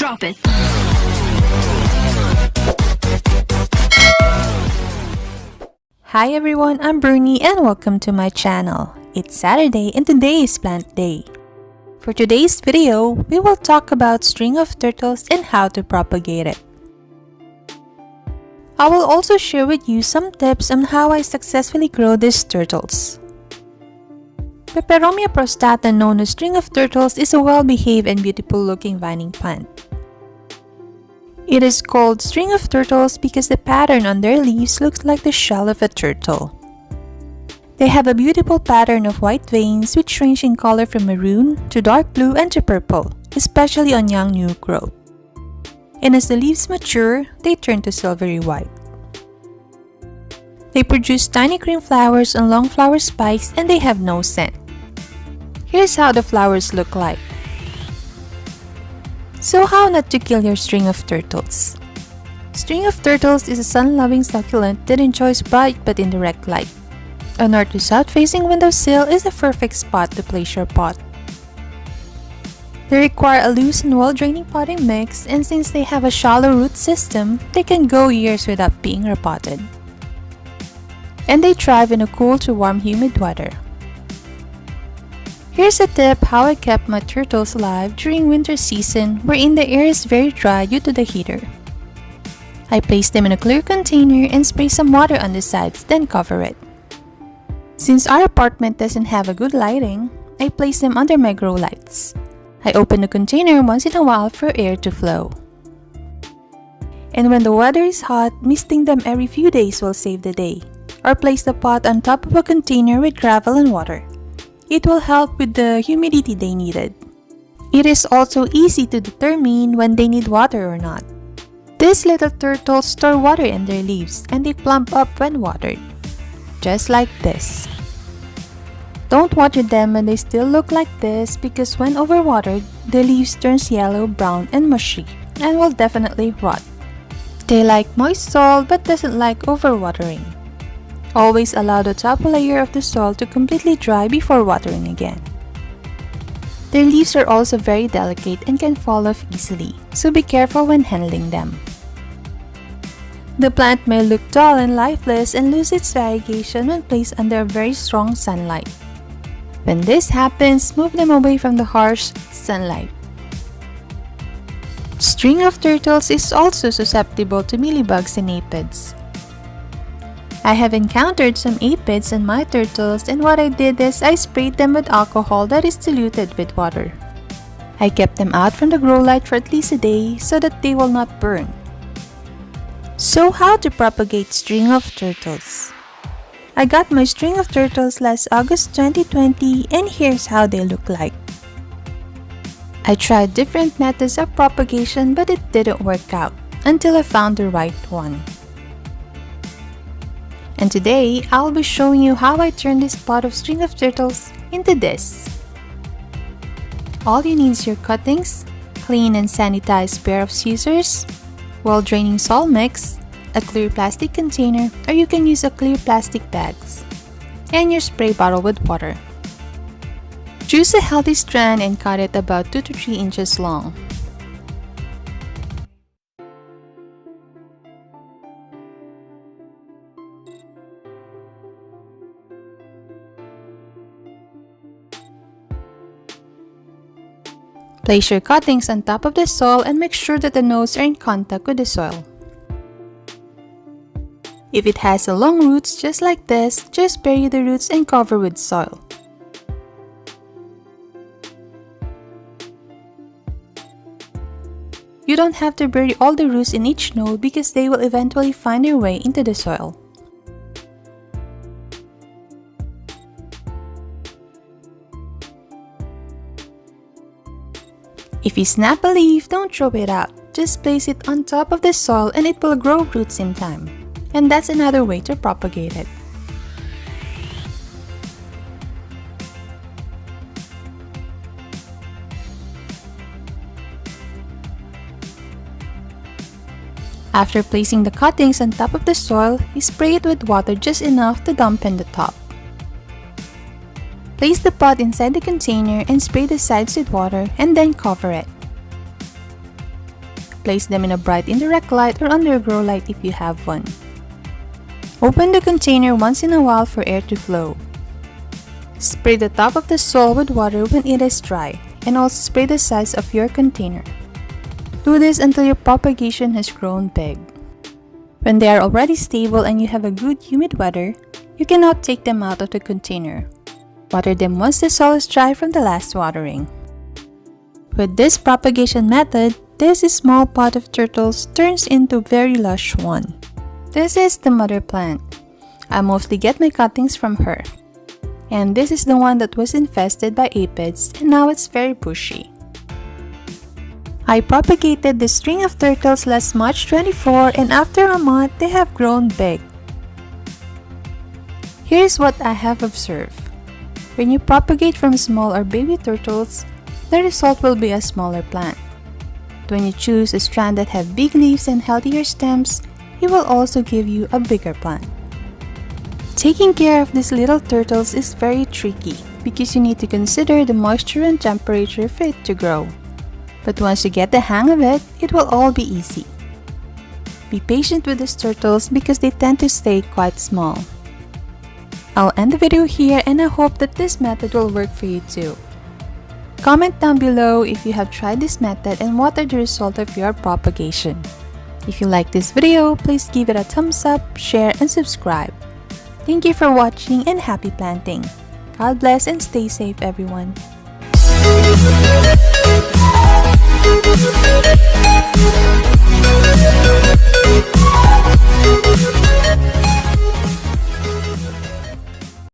Drop it. Hi everyone, I'm Bernee and welcome to my channel. It's Saturday and today is plant day. For today's video, we will talk about string of turtles and how to propagate it. I will also share with you some tips on how I successfully grow these turtles. Peperomia prostata, known as string of turtles, is a well-behaved and beautiful looking vining plant. It is called string of turtles because the pattern on their leaves looks like the shell of a turtle. They have a beautiful pattern of white veins which range in color from maroon to dark blue and to purple, especially on young new growth. And as the leaves mature, they turn to silvery white. They produce tiny green flowers on long flower spikes and they have no scent. Here's how the flowers look like. So how not to kill your string of turtles? String of turtles is a sun-loving succulent that enjoys bright but indirect light. A north to south facing windowsill is the perfect spot to place your pot. They require a loose and well-draining potting mix, and since they have a shallow root system, they can go years without being repotted. And they thrive in a cool to warm humid weather. Here's a tip how I kept my turtles alive during winter season wherein the air is very dry due to the heater. I place them in a clear container and spray some water on the sides, then cover it. Since our apartment doesn't have a good lighting, I place them under my grow lights. I open the container once in a while for air to flow. And when the weather is hot, misting them every few days will save the day. Or place the pot on top of a container with gravel and water. It will help with the humidity they needed. It is also easy to determine when they need water or not. These little turtles store water in their leaves and they plump up when watered. Just like this. Don't water them when they still look like this because when overwatered, the leaves turns yellow, brown, and mushy and will definitely rot. They like moist soil but doesn't like overwatering. Always allow the top layer of the soil to completely dry before watering again. Their leaves are also very delicate and can fall off easily, so be careful when handling them. The plant may look dull and lifeless and lose its variegation when placed under very strong sunlight. When this happens, move them away from the harsh sunlight. String of turtles is also susceptible to mealybugs and aphids. I have encountered some aphids on my turtles, and what I did is I sprayed them with alcohol that is diluted with water. I kept them out from the grow light for at least a day so that they will not burn. So how to propagate string of turtles? I got my string of turtles last August 2020 and here's how they look like. I tried different methods of propagation but it didn't work out until I found the right one. And today, I'll be showing you how I turned this pot of string of turtles into this. All you need is your cuttings, clean and sanitized pair of scissors, well-draining soil mix, a clear plastic container or you can use a clear plastic bags, and your spray bottle with water. Choose a healthy strand and cut it about 2 to 3 inches long. Place your cuttings on top of the soil and make sure that the nodes are in contact with the soil. If it has long roots just like this, just bury the roots and cover with soil. You don't have to bury all the roots in each node because they will eventually find their way into the soil. If you snap a leaf, don't throw it out. Just place it on top of the soil and it will grow roots in time. And that's another way to propagate it. After placing the cuttings on top of the soil, you spray it with water just enough to dampen the top. Place the pot inside the container and spray the sides with water and then cover it. Place them in a bright indirect light or under a grow light if you have one. Open the container once in a while for air to flow. Spray the top of the soil with water when it is dry, and also spray the sides of your container. Do this until your propagation has grown big. When they are already stable and you have a good humid weather, you can now take them out of the container. Water them once the soil is dry from the last watering. With this propagation method, this small pot of turtles turns into a very lush one. This is the mother plant. I mostly get my cuttings from her. And this is the one that was infested by aphids and now it's very bushy. I propagated the string of turtles last March 24 and after a month they have grown big. Here's what I have observed. When you propagate from small or baby turtles, the result will be a smaller plant. When you choose a strand that have big leaves and healthier stems, it will also give you a bigger plant. Taking care of these little turtles is very tricky because you need to consider the moisture and temperature for it to grow. But once you get the hang of it, it will all be easy. Be patient with these turtles because they tend to stay quite small. I'll end the video here and I hope that this method will work for you too. Comment down below if you have tried this method and what are the results of your propagation. If you like this video, please give it a thumbs up, share, and subscribe. Thank you for watching and happy planting. God bless and stay safe everyone.